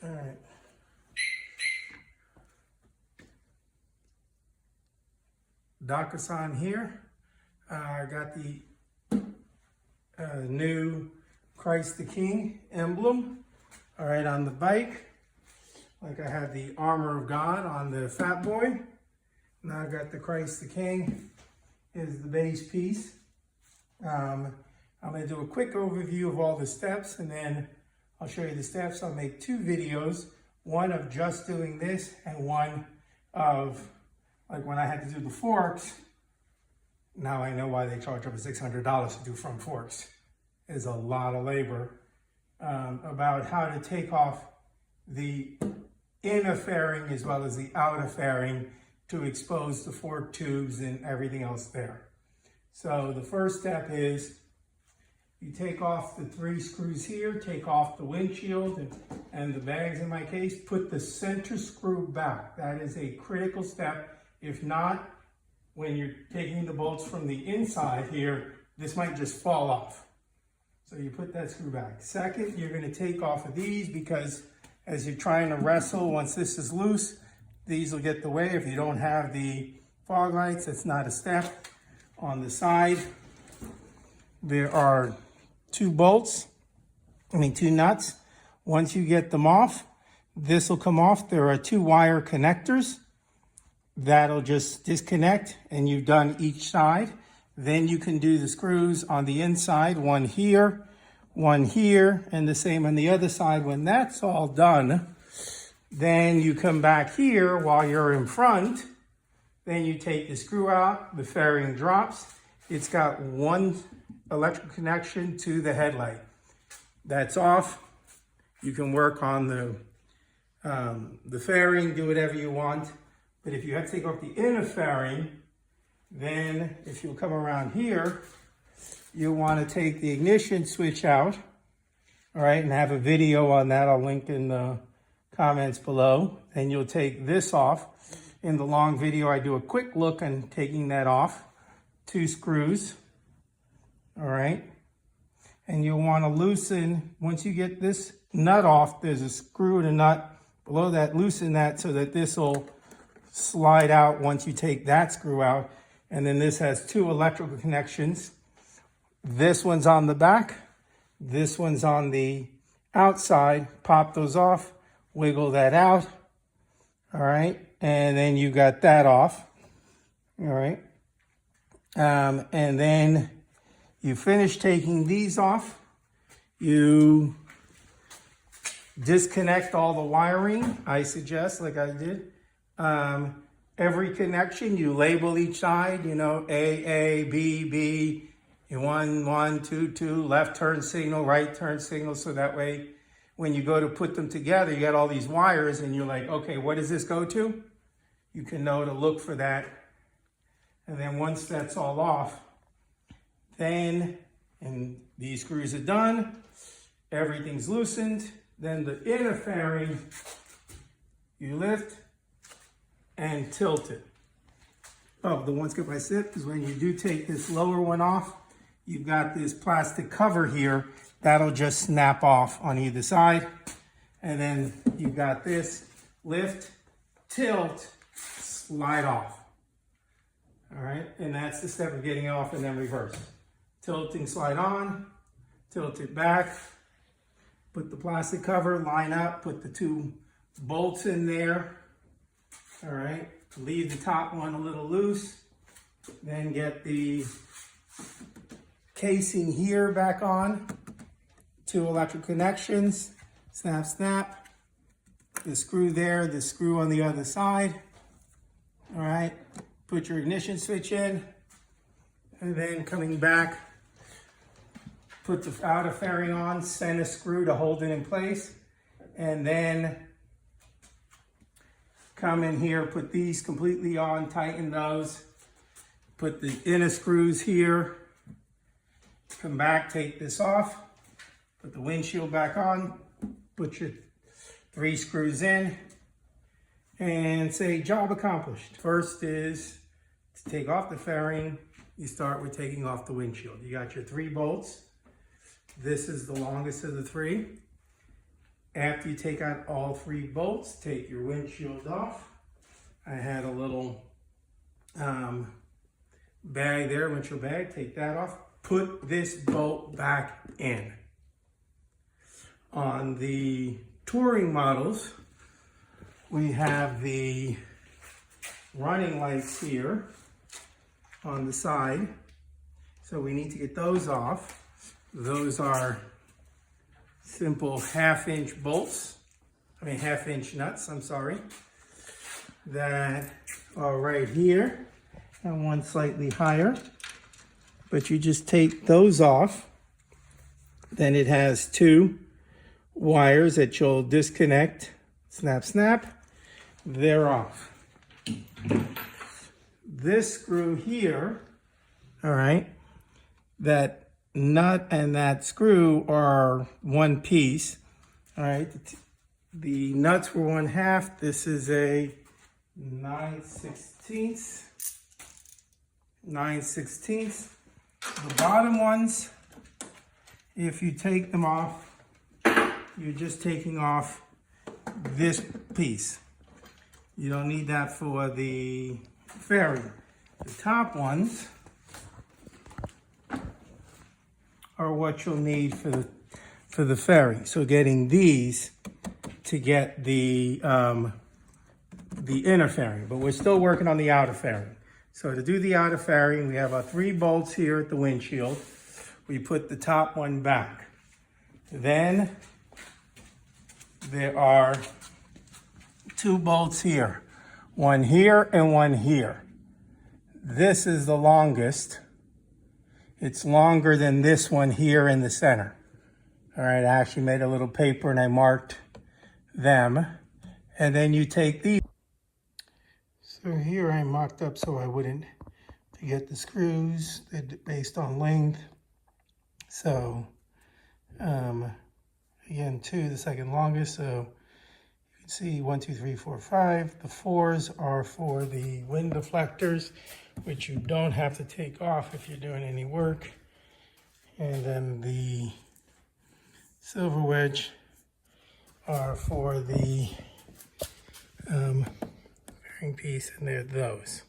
All right. Dakasan here. I got the new Christ the King emblem. All right, on the bike. Like I have the armor of God on the Fat Boy. Now I got the Christ the King is the base piece. I'm going to do a quick overview of all the steps, and then I'll show you the steps. I'll make two videos, one of just doing this and one of like when I had to do the forks. Now I know why they charge over $600 to do front forks. It's a lot of labor. About how to take off the inner fairing as well as the outer fairing to expose the fork tubes and everything else there. So the first step is you take off the 3 screws here, take off the windshield and the bags in my case, put the center screw back. That is a critical step. If not, when you're taking the bolts from the inside here, this might just fall off. So you put that screw back. Second, you're going to take off of these because as you're trying to wrestle, once this is loose, these will get the way. If you don't have the fog lights, it's not a step. On the side, there are 2 nuts. Once you get them off, this will come off. There are 2 wire connectors. That'll just disconnect and you've done each side. Then you can do the screws on the inside, one here, and the same on the other side. When that's all done, then you come back here while you're in front. Then you take the screw out, the fairing drops. It's got 1 electrical connection to the headlight. That's off. You can work on the fairing, do whatever you want. But if you have to take off the inner fairing, then if you'll come around here, you'll want to take the ignition switch out, all right, and have a video on that. I'll link in the comments below. Then you'll take this off. In the long video, I do a quick look on taking that off. 2 screws, all right. And you'll want to loosen, once you get this nut off, there's a screw and a nut below that. Loosen that so that this will slide out once you take that screw out. And then this has 2 electrical connections. This one's on the back. This one's on the outside. Pop those off, wiggle that out. All right. And then you got that off. All right. And then you finish taking these off. You disconnect all the wiring, I suggest, like I did. Every connection, you label each side, you know, A, B, B, 1, 1, 2, 2, left turn signal, right turn signal. So that way, when you go to put them together, you got all these wires and you're like, okay, what does this go to? You can know to look for that. And then once that's all off, then, and these screws are done, everything's loosened, then the inner fairing, you lift and tilt it. Oh, the one skip I skipped is when you do take this lower one off, you've got this plastic cover here that'll just snap off on either side. And then you've got this lift, tilt, slide off. All right, and that's the step of getting it off and then reverse. Tilting, slide on, tilt it back, put the plastic cover, line up, put the 2 bolts in there. All right, leave the top one a little loose, then get the casing here back on, 2 electric connections, snap, snap, the screw there, the screw on the other side. All right, put your ignition switch in, and then coming back, put the outer fairing on, center screw to hold it in place, and then come in here, put these completely on, tighten those, put the inner screws here, come back, take this off, put the windshield back on, put your 3 screws in, and say job accomplished. First is to take off the fairing. You start with taking off the windshield. You got your 3 bolts. This is the longest of the 3. After you take out all 3 bolts, take your windshield off. I had a little bag there, windshield bag, take that off. Put this bolt back in. On the touring models, we have the running lights here on the side. So we need to get those off. Those are simple half-inch nuts, I'm sorry, that are right here, and one slightly higher. But you just take those off. Then it has 2 wires that you'll disconnect. Snap, snap. They're off. This screw here, all right, that nut and that screw are one piece. All right, the nuts were 1/2. This is a 9/16. 9/16. The bottom ones, if you take them off, you're just taking off this piece. You don't need that for the fairing. The top ones are what you'll need for the fairing. So getting these to get the inner fairing, but we're still working on the outer fairing. So to do the outer fairing, we have our 3 bolts here at the windshield. We put the top one back. Then there are 2 bolts here, one here and one here. This is the longest. It's longer than this one here in the center. All right, I actually made a little paper and I marked them. And then you take these. So here I marked up so I wouldn't forget the screws based on length. So again, 2, the second longest. So you can see 1, 2, 3, 4, 5. The 4s are for the wind deflectors, which you don't have to take off if you're doing any work. And then the silver wedge are for the fairing piece, and they're those.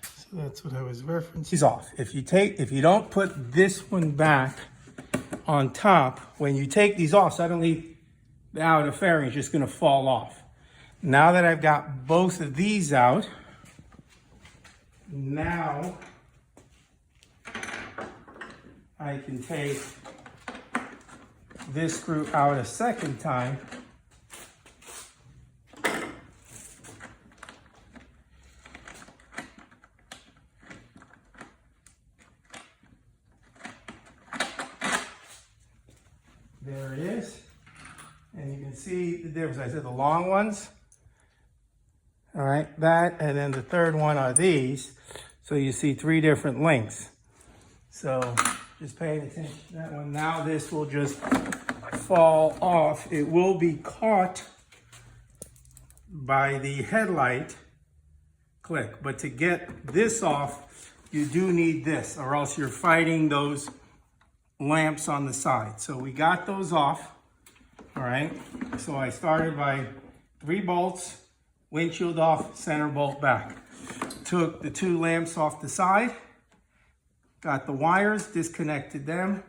So that's what I was referencing. These off. If you don't put this one back on top, when you take these off, suddenly the outer fairing is just going to fall off. Now that I've got both of these out, now I can take this screw out a second time. There it is. And you can see the difference. I said the long ones. All right, that, and then the third one are these. So you see 3 different lengths. So just paying attention to that one. Now this will just fall off. It will be caught by the headlight click. But to get this off, you do need this, or else you're fighting those lamps on the side. So we got those off. All right, so I started by 3 bolts, windshield off, center bolt back. Took the 2 lamps off the side, got the wires, disconnected them,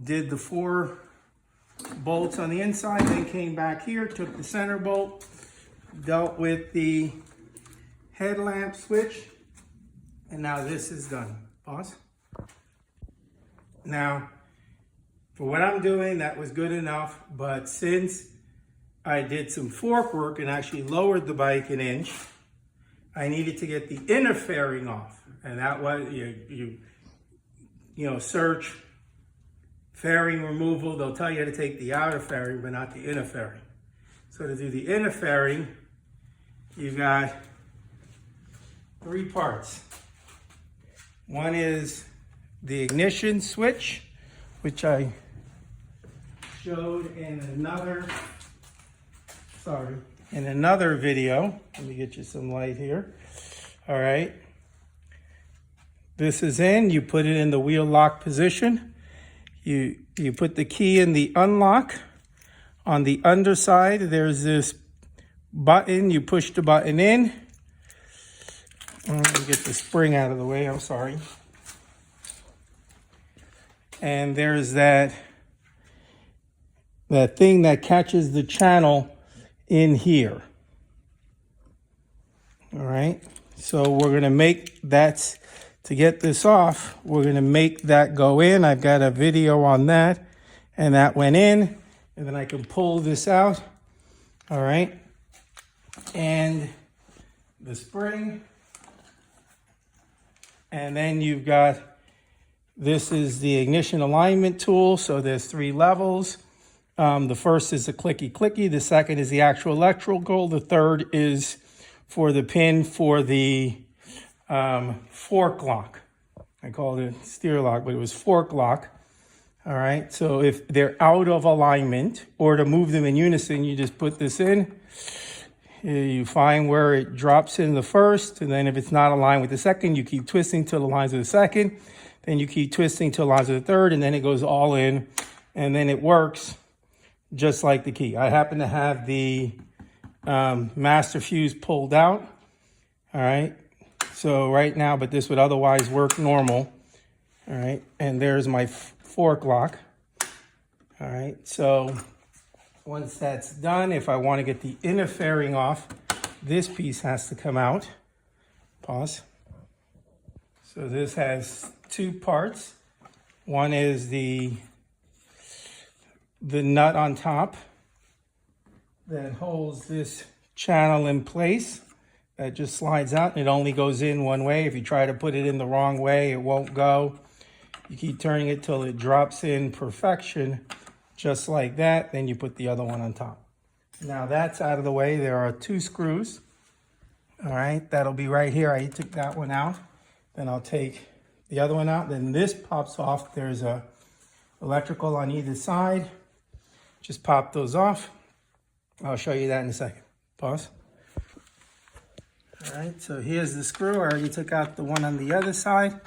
did the 4 bolts on the inside, then came back here, took the center bolt, dealt with the headlamp switch, and now this is done. Pause. Now, for what I'm doing, that was good enough, but since I did some fork work and actually lowered the bike 1 inch, I needed to get the inner fairing off. And that was, you know, search fairing removal, they'll tell you how to take the outer fairing, but not the inner fairing. So to do the inner fairing, you've got 3 parts. One is the ignition switch, which I showed in another video. Let me get you some light here. All right. This is in, you put it in the wheel lock position. you put the key in the unlock. On the underside, there's this button. You push the button in. Let me get the spring out of the way, I'm sorry. And there's that thing that catches the channel in here. All right, so we're gonna make that, to get this off, we're gonna make that go in. I've got a video on that, and that went in, and then I can pull this out. All right, and the spring, and then you've got, this is the ignition alignment tool. So there's 3 levels. The first is the clicky. The second is the actual electrical. The third is for the pin for the fork lock. I called it steer lock, but it was fork lock. All right, so if they're out of alignment, or to move them in unison, you just put this in. You find where it drops in the first, and then if it's not aligned with the second, you keep twisting till it aligns with the second. Then you keep twisting till it aligns with the third, and then it goes all in, and then it works just like the key. I happen to have the master fuse pulled out. All right, so right now, but this would otherwise work normal. All right, and there's my fork lock. All right, so once that's done, if I want to get the inner fairing off, this piece has to come out. Pause. So this has 2 parts. One is the nut on top that holds this channel in place. That just slides out. It only goes in one way. If you try to put it in the wrong way, it won't go. You keep turning it till it drops in perfection, just like that. Then you put the other one on top. Now that's out of the way. There are 2 screws. All right, that'll be right here. I took that one out. Then I'll take the other one out. Then this pops off. There's a electrical on either side. Just pop those off. I'll show you that in a second. Pause. All right, so here's the screw. I already took out the one on the other side.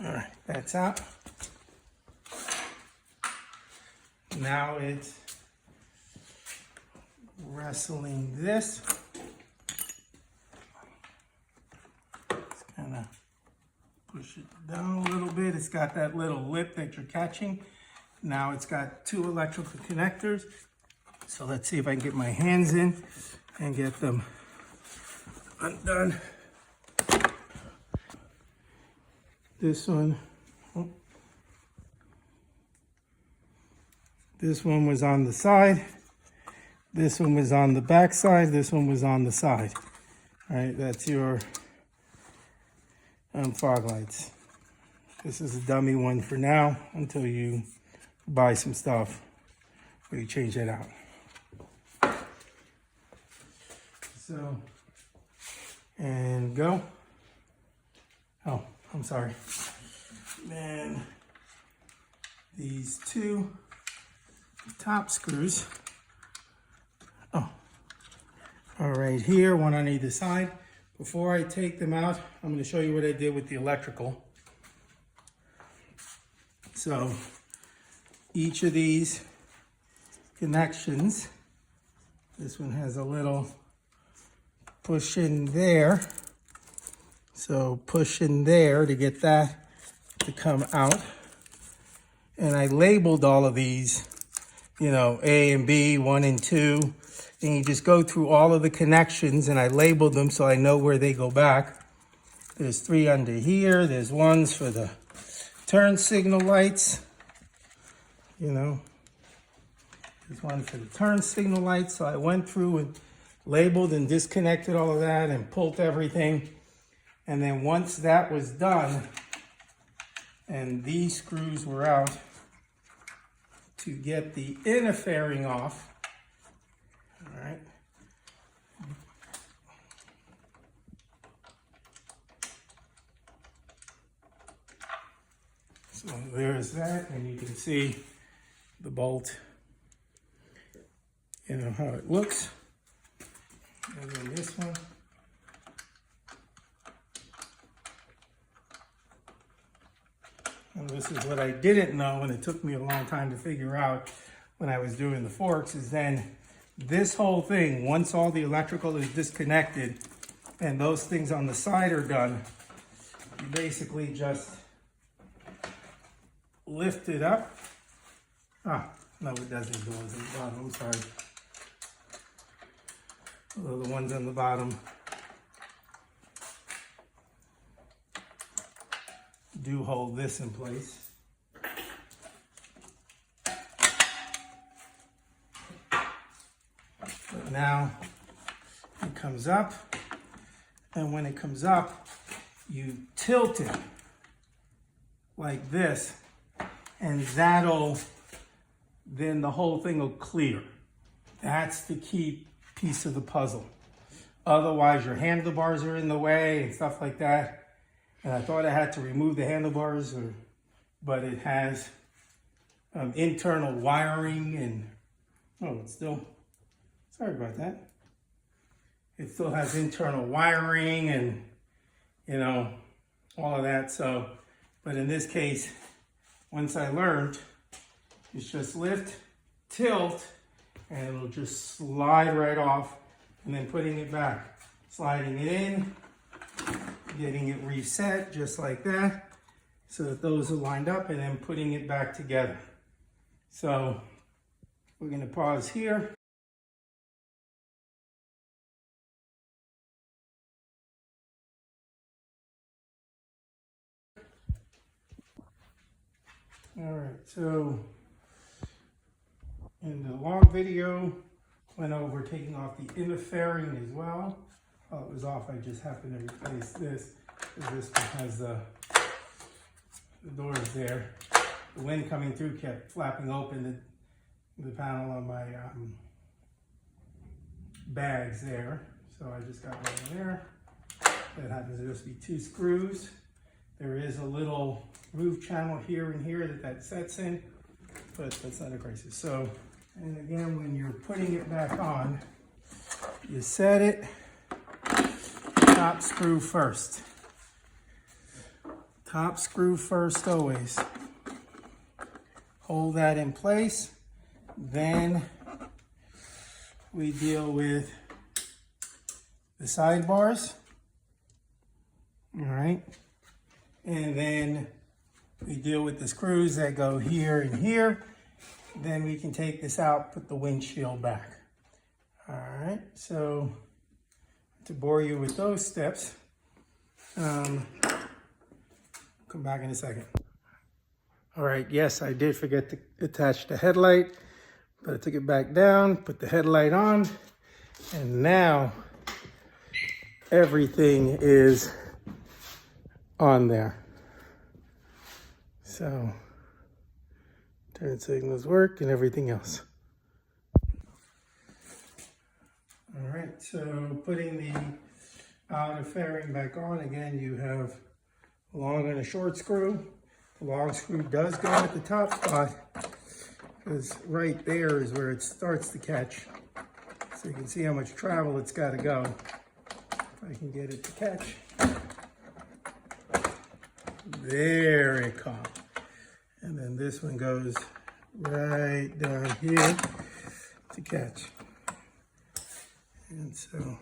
All right, that's out. Now it's wrestling this. Just kind of push it down a little bit. It's got that little lip that you're catching. Now it's got 2 electrical connectors. So let's see if I can get my hands in and get them undone. This one, this one was on the side. This one was on the back side. This one was on the side. All right, that's your fog lights. This is a dummy one for now until you buy some stuff where you change that out. So, and go. Oh, I'm sorry. And these 2 top screws, are right here, one on either side. Before I take them out, I'm going to show you what I did with the electrical. So each of these connections, this one has a little push in there. So push in there to get that to come out. And I labeled all of these, you know, A and B, 1 and 2. And you just go through all of the connections, and I labeled them so I know where they go back. There's 3 under here. There's ones for the turn signal lights. You know, there's one for the turn signal lights. So I went through and labeled and disconnected all of that and pulled everything. And then once that was done, and these screws were out, to get the inner fairing off, all right, so there's that, and you can see the bolt, you know, how it looks. And then this one. And this is what I didn't know, and it took me a long time to figure out when I was doing the forks, is then this whole thing, once all the electrical is disconnected and those things on the side are done, you basically just lift it up. No, it doesn't go on the bottom, I'm sorry. Although the ones on the bottom do hold this in place. But now it comes up, and when it comes up, you tilt it like this, and then the whole thing will clear. That's the key piece of the puzzle. Otherwise, your handlebars are in the way and stuff like that. And I thought I had to remove the handlebars, but it has internal wiring and, it's still, sorry about that. It still has internal wiring and, all of that. So, but in this case, once I learned, it's just lift, tilt, and it'll just slide right off, and then putting it back, sliding it in, getting it reset just like that, so that those are lined up, and then putting it back together. So we're going to pause here. All right, so in the long video, went over taking off the inner fairing as well. While it was off, I just happened to replace this, because this one has the doors there. The wind coming through kept flapping open the panel on my bags there. So I just got one there. That happens to just be 2 screws. There is a little groove channel here and here that sets in, but that's not a crisis. So, and again, when you're putting it back on, you set it, top screw first. Top screw first always. Hold that in place. Then we deal with the sidebars. All right. And then we deal with the screws that go here and here. Then we can take this out, put the windshield back. All right, so to bore you with those steps, come back in a second. All right, yes, I did forget to attach the headlight, but I took it back down, put the headlight on, and now everything is on there. So turn signals work and everything else. All right, so putting the outer fairing back on, again, you have a long and a short screw. The long screw does go at the top spot, because right there is where it starts to catch. So you can see how much travel it's got to go. If I can get it to catch. There it comes. And then this one goes right down here to catch. And so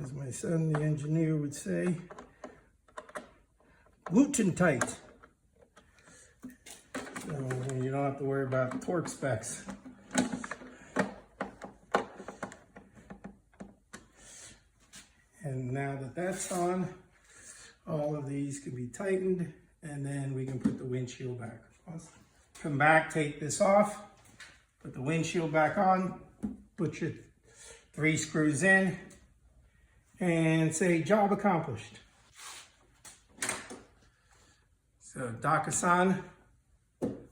as my son, the engineer, would say, gluten tight. So you don't have to worry about torque specs. And now that that's on, all of these can be tightened, and then we can put the windshield back. Come back, take this off, put the windshield back on, put your 3 screws in, and say, job accomplished. So, Daka-san,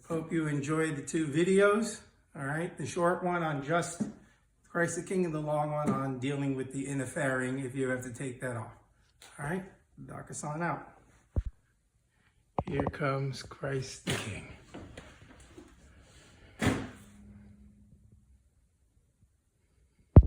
hope you enjoyed the 2 videos. All right, the short one on just Christ the King, and the long one on dealing with the inner fairing if you have to take that off. All right, Daka-san out. Here comes Christ the King.